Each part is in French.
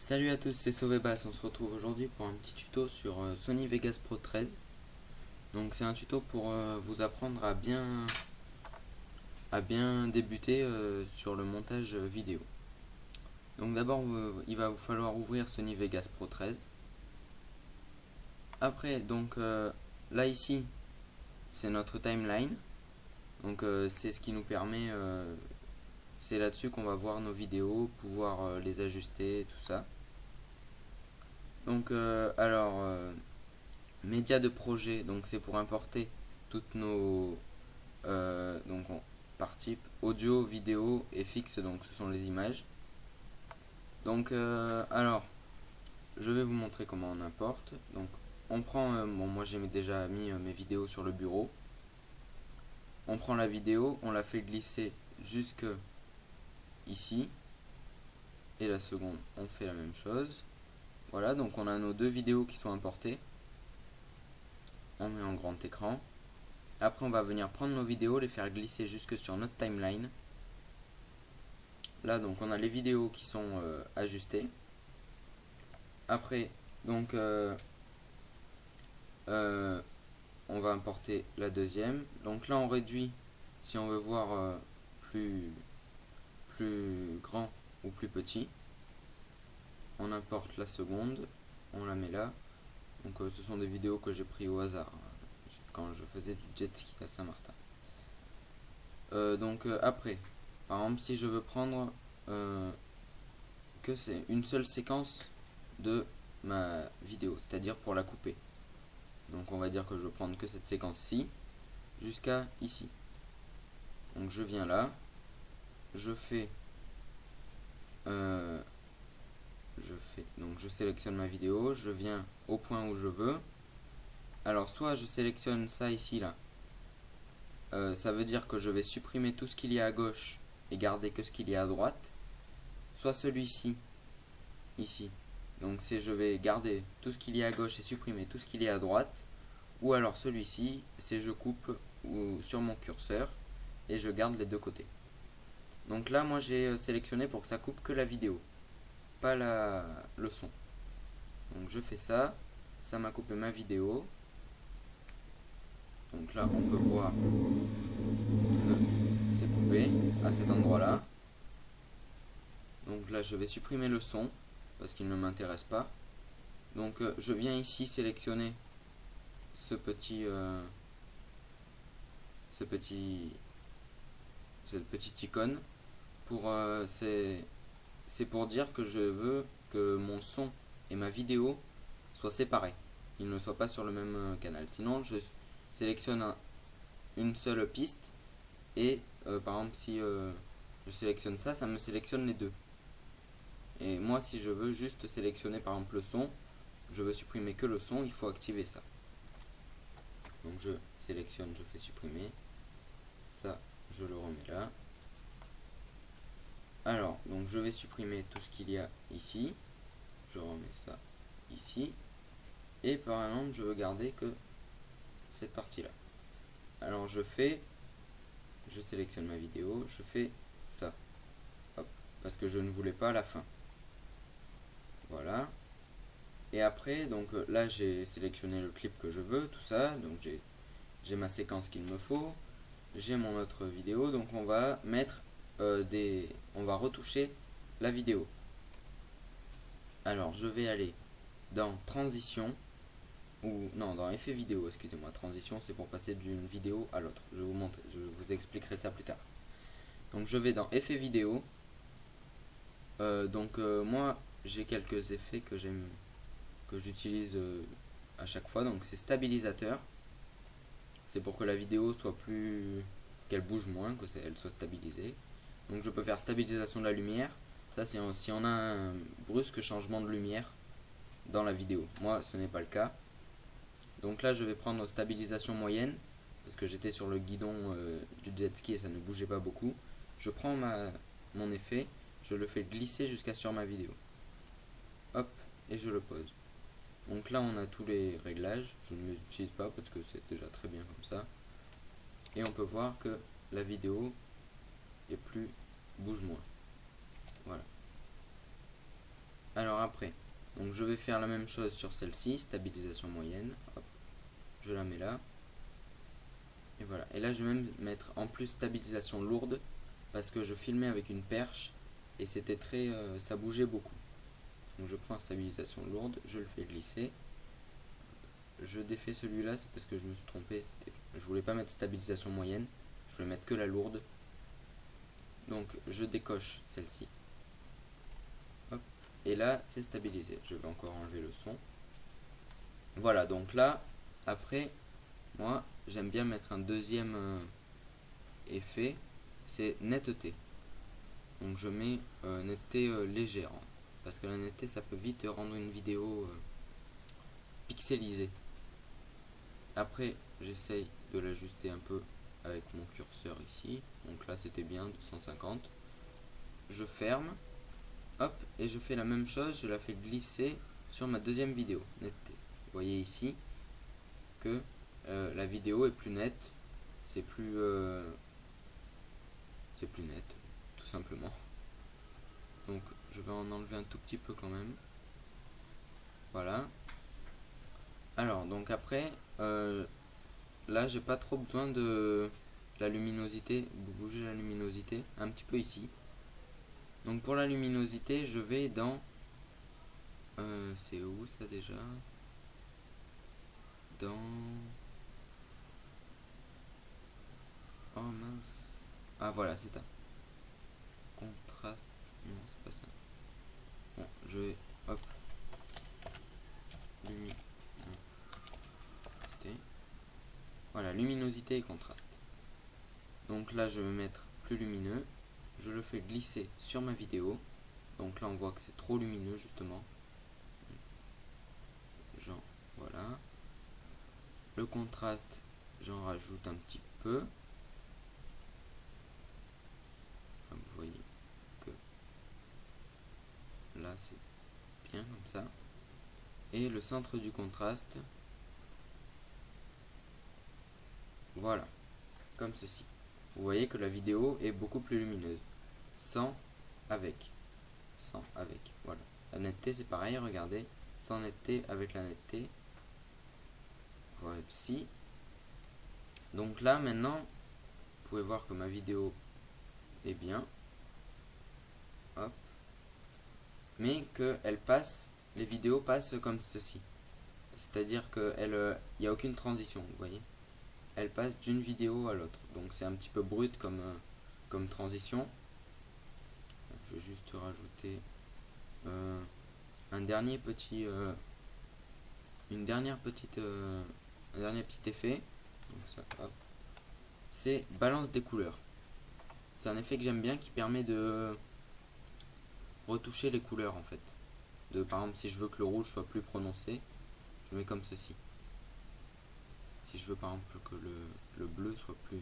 Salut à tous, c'est Sauvebass. On se retrouve aujourd'hui pour un petit tuto sur Sony Vegas Pro 13. Donc c'est un tuto pour vous apprendre à bien débuter sur le montage vidéo. Donc d'abord il va vous falloir ouvrir Sony Vegas Pro 13. Après là ici c'est notre timeline. Donc c'est ce qui nous permet, c'est là-dessus qu'on va voir nos vidéos, pouvoir les ajuster, tout ça. Donc médias de projet, donc c'est pour importer toutes nos par type audio, vidéo et fixe, donc ce sont les images. Donc je vais vous montrer comment on importe. Donc on prend, moi j'ai déjà mis mes vidéos sur le bureau. On prend la vidéo, on la fait glisser jusque ici, et la seconde on fait la même chose. Voilà, donc on a nos deux vidéos qui sont importées. On met en grand écran. Après on va venir prendre nos vidéos, les faire glisser jusque sur notre timeline. Là donc on a les vidéos qui sont ajustées. Après donc on va importer la deuxième. Donc là on réduit si on veut voir plus grand ou plus petit. On importe la seconde, on la met là. Donc ce sont des vidéos que j'ai pris au hasard quand je faisais du jet ski à Saint-Martin. Après, par exemple si je veux prendre que c'est une seule séquence de ma vidéo, c'est-à-dire pour la couper. Donc on va dire que je veux prendre que cette séquence-ci jusqu'à ici. Donc je viens là, je sélectionne ma vidéo, je viens au point où je veux. Alors soit je sélectionne ça ici là, ça veut dire que je vais supprimer tout ce qu'il y a à gauche et garder que ce qu'il y a à droite. Soit celui-ci, ici, donc je vais garder tout ce qu'il y a à gauche et supprimer tout ce qu'il y a à droite. Ou alors celui-ci, c'est je coupe sur mon curseur et je garde les deux côtés. Donc là moi j'ai sélectionné pour que ça coupe que la vidéo, pas le son. Donc je fais ça, ça m'a coupé ma vidéo. Donc là on peut voir que c'est coupé à cet endroit là. Donc là je vais supprimer le son parce qu'il ne m'intéresse pas. Donc je viens ici sélectionner cette petite icône pour c'est pour dire que je veux que mon son et ma vidéo soient séparés, ils ne soient pas sur le même canal. Sinon je sélectionne une seule piste et par exemple si je sélectionne ça, ça me sélectionne les deux. Et moi si je veux juste sélectionner par exemple le son, je veux supprimer que le son, il faut activer ça. Donc je sélectionne, je fais supprimer. Ça, je le remets là. Alors, donc je vais supprimer tout ce qu'il y a ici. Je remets ça ici. Et par exemple, je veux garder que cette partie-là. Alors je sélectionne ma vidéo, je fais ça. Hop, parce que je ne voulais pas la fin. Voilà. Et après, donc là j'ai sélectionné le clip que je veux, tout ça. Donc j'ai ma séquence qu'il me faut. J'ai mon autre vidéo, donc on va mettre on va retoucher la vidéo. Alors je vais aller dans transition, ou non, dans effet vidéo, excusez-moi. Transition c'est pour passer d'une vidéo à l'autre. Je vous expliquerai ça plus tard. Donc je vais dans effet vidéo. Moi j'ai quelques effets que j'utilise à chaque fois. Donc c'est stabilisateur. C'est pour que la vidéo soit qu'elle bouge moins, qu'elle soit stabilisée. Donc je peux faire stabilisation de la lumière. Ça c'est si on a un brusque changement de lumière dans la vidéo. Moi ce n'est pas le cas. Donc là je vais prendre stabilisation moyenne, parce que j'étais sur le guidon du jet ski et ça ne bougeait pas beaucoup. Je prends mon effet, je le fais glisser jusqu'à sur ma vidéo. Hop, et je le pose. Donc là on a tous les réglages, je ne les utilise pas parce que c'est déjà très bien comme ça. Et on peut voir que la vidéo bouge moins. Voilà. Alors après, donc je vais faire la même chose sur celle-ci, stabilisation moyenne. Hop, je la mets là. Et voilà. Et là je vais même mettre en plus stabilisation lourde parce que je filmais avec une perche et c'était très, ça bougeait beaucoup. Donc je prends stabilisation lourde, je le fais glisser. Je défais celui-là, c'est parce que je me suis trompé. Je voulais pas mettre stabilisation moyenne, je voulais mettre que la lourde. Donc je décoche celle-ci. Hop. Et là c'est stabilisé. Je vais encore enlever le son. Voilà, donc là, après, moi j'aime bien mettre un deuxième effet, c'est netteté. Donc je mets netteté légère, parce que la netteté ça peut vite rendre une vidéo pixelisée. Après j'essaye de l'ajuster un peu avec mon curseur ici, donc là c'était bien 250. Je ferme, hop, et je fais la même chose, je la fais glisser sur ma deuxième vidéo, netteté. Vous voyez ici que la vidéo est plus nette, c'est plus net, tout simplement. Donc je vais en enlever un tout petit peu quand même. Voilà. Alors donc après, là j'ai pas trop besoin de la luminosité, de bouger la luminosité, un petit peu ici. Donc pour la luminosité, je vais dans... c'est où ça déjà? Dans... Oh mince. Ah voilà, c'est ça. Contraste. Non, c'est pas ça. Bon, je vais... Hop. Luminosité. Voilà, luminosité et contraste. Donc là, je vais mettre plus lumineux. Je le fais glisser sur ma vidéo. Donc là, on voit que c'est trop lumineux, justement. Voilà. Le contraste, j'en rajoute un petit peu. Vous voyez que là, c'est bien comme ça. Et le centre du contraste, voilà, comme ceci. Vous voyez que la vidéo est beaucoup plus lumineuse. Sans, avec. Sans, avec. Voilà. La netteté, c'est pareil, regardez. Sans netteté, avec la netteté. Voilà, ici. Donc là, maintenant, vous pouvez voir que ma vidéo est bien. Hop. Mais que elle passe, les vidéos passent comme ceci. C'est-à-dire qu'il n'y a aucune transition, vous voyez. Elle passe d'une vidéo à l'autre. Donc c'est un petit peu brut comme transition. Donc, je vais juste rajouter un dernier petit un dernier petit effet. C'est balance des couleurs. C'est un effet que j'aime bien qui permet de retoucher les couleurs en fait. Par exemple, si je veux que le rouge soit plus prononcé, je mets comme ceci. Si je veux par exemple que le bleu soit plus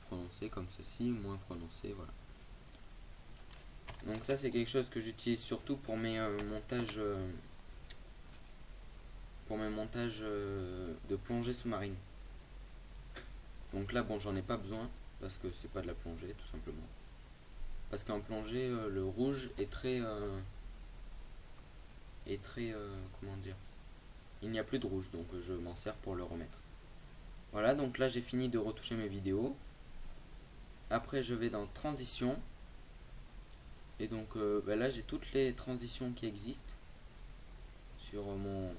prononcé comme ceci, moins prononcé, voilà. Donc ça c'est quelque chose que j'utilise surtout pour mes montages de plongée sous-marine. Donc là bon, j'en ai pas besoin parce que c'est pas de la plongée tout simplement. Parce qu'en plongée le rouge est très comment dire, il n'y a plus de rouge, donc je m'en sers pour le remettre. Voilà, donc là j'ai fini de retoucher mes vidéos. Après je vais dans transition. Et donc là j'ai toutes les transitions qui existent sur mon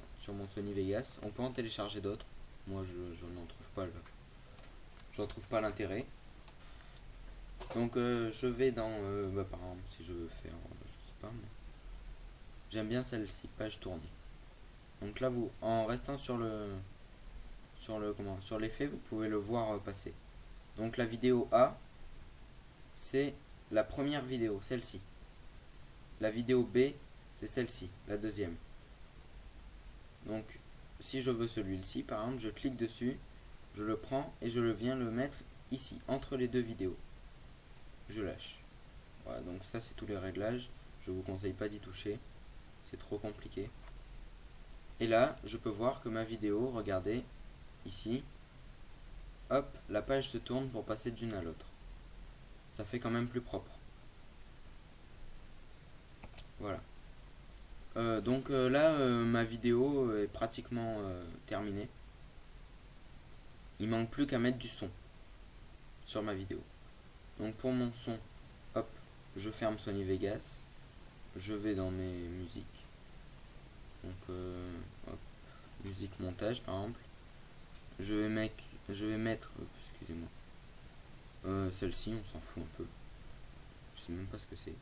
Sony Vegas. On peut en télécharger d'autres. Moi je n'en trouve pas l'intérêt. Donc je vais dans par exemple si je veux faire je sais pas moi. J'aime bien celle-ci, page tournée. Donc là vous en restant sur l'effet, vous pouvez le voir passer. Donc la vidéo A, c'est la première vidéo, celle-ci. La vidéo B, c'est celle-ci, la deuxième. Donc si je veux celui-ci, par exemple, je clique dessus, je le prends et je viens le mettre ici, entre les deux vidéos. Je lâche. Voilà, donc ça c'est tous les réglages. Je vous conseille pas d'y toucher, c'est trop compliqué. Et là, je peux voir que ma vidéo, regardez, ici, hop, la page se tourne pour passer d'une à l'autre. Ça fait quand même plus propre. Voilà. Donc là, ma vidéo est pratiquement terminée. Il manque plus qu'à mettre du son sur ma vidéo. Donc pour mon son, hop, je ferme Sony Vegas. Je vais dans mes musiques. Donc hop, musique montage par exemple. Je vais mettre excusez-moi. Celle-ci, on s'en fout un peu. Je sais même pas ce que c'est.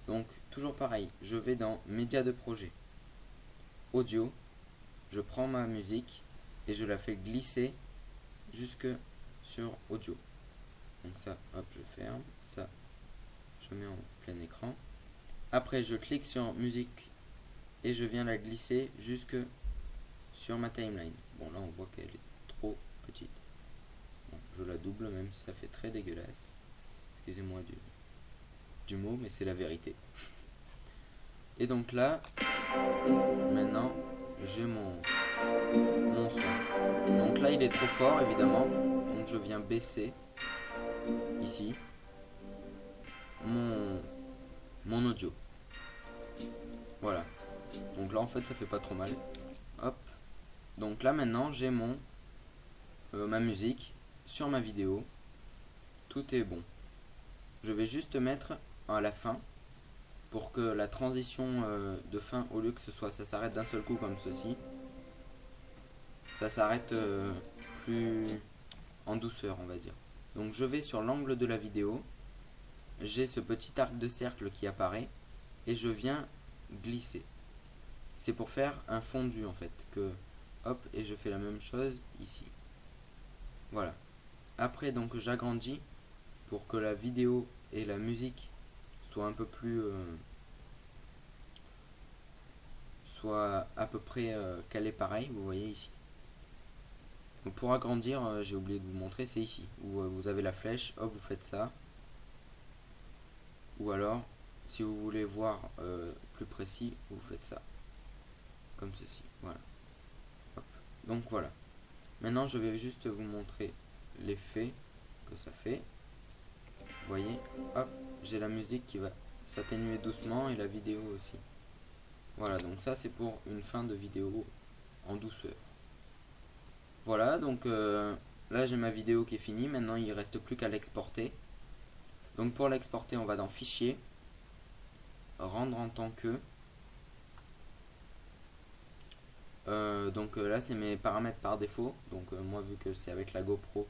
Donc toujours pareil, je vais dans médias de projet. Audio, je prends ma musique et je la fais glisser jusque sur audio. Donc ça, hop, je ferme. Ça, je mets en plein écran. Après, je clique sur musique et je viens la glisser jusque sur ma timeline. Bon, là, on voit qu'elle est trop petite. Bon, je la double, même si ça fait très dégueulasse. Excusez-moi du mot, mais c'est la vérité. Et donc là, maintenant, j'ai mon son. Donc là, il est trop fort, évidemment. Donc je viens baisser ici mon audio. Voilà. Donc là, en fait, ça fait pas trop mal. Hop. Donc là, maintenant, j'ai ma musique sur ma vidéo. Tout est bon. Je vais juste mettre à la fin pour que la transition de fin, au lieu que ça s'arrête d'un seul coup comme ceci, ça s'arrête plus en douceur, on va dire. Donc je vais sur l'angle de la vidéo, j'ai ce petit arc de cercle qui apparaît et je viens glisser. C'est pour faire un fondu en fait, hop, et je fais la même chose ici. Voilà. Après donc j'agrandis pour que la vidéo et la musique soient un peu plus soient à peu près calées pareil, vous voyez ici. Donc pour agrandir, j'ai oublié de vous montrer, c'est ici où vous avez la flèche, hop, vous faites ça. Ou alors, si vous voulez voir plus précis, vous faites ça. Comme ceci, voilà. Hop. Donc voilà. Maintenant, je vais juste vous montrer l'effet que ça fait. Vous voyez, hop, j'ai la musique qui va s'atténuer doucement et la vidéo aussi. Voilà, donc ça c'est pour une fin de vidéo en douceur. Voilà, donc là j'ai ma vidéo qui est finie. Maintenant il ne reste plus qu'à l'exporter. Donc pour l'exporter, on va dans Fichier, Rendre en tant que. Donc là c'est mes paramètres par défaut. Donc moi vu que c'est avec la GoPro,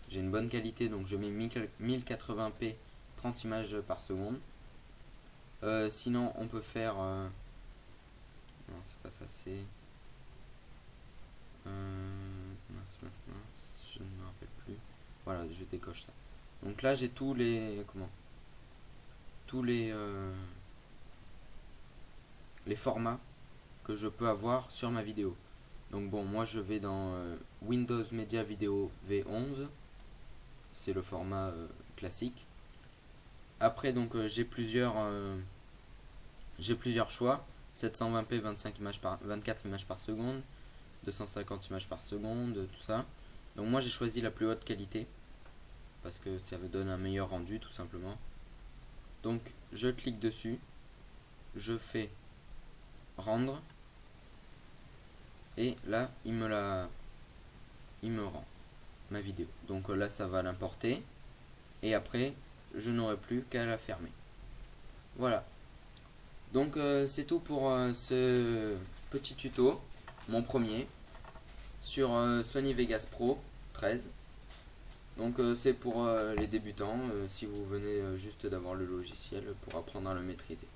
j'ai une bonne qualité, donc je mets 1080p 30 images par seconde. Sinon on peut faire non c'est pas ça, c'est mince, je ne me rappelle plus. Voilà, je décoche ça. Donc là j'ai tous les formats que je peux avoir sur ma vidéo. Donc bon, moi je vais dans Windows Media Video V11, c'est le format classique. Après donc j'ai plusieurs choix, 720p 24 images par seconde, 250 images par seconde, tout ça. Donc moi j'ai choisi la plus haute qualité parce que ça me donne un meilleur rendu tout simplement. Donc je clique dessus, je fais rendre et là il me rend ma vidéo. Donc là ça va l'importer et après je n'aurai plus qu'à la fermer. Voilà. Donc c'est tout pour ce petit tuto, mon premier, sur Sony Vegas Pro 13. Donc c'est pour les débutants, si vous venez juste d'avoir le logiciel pour apprendre à le maîtriser.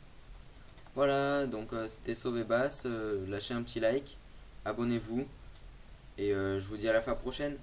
Voilà, donc c'était Sauvé Bass, lâchez un petit like, abonnez-vous, et je vous dis à la fois prochaine.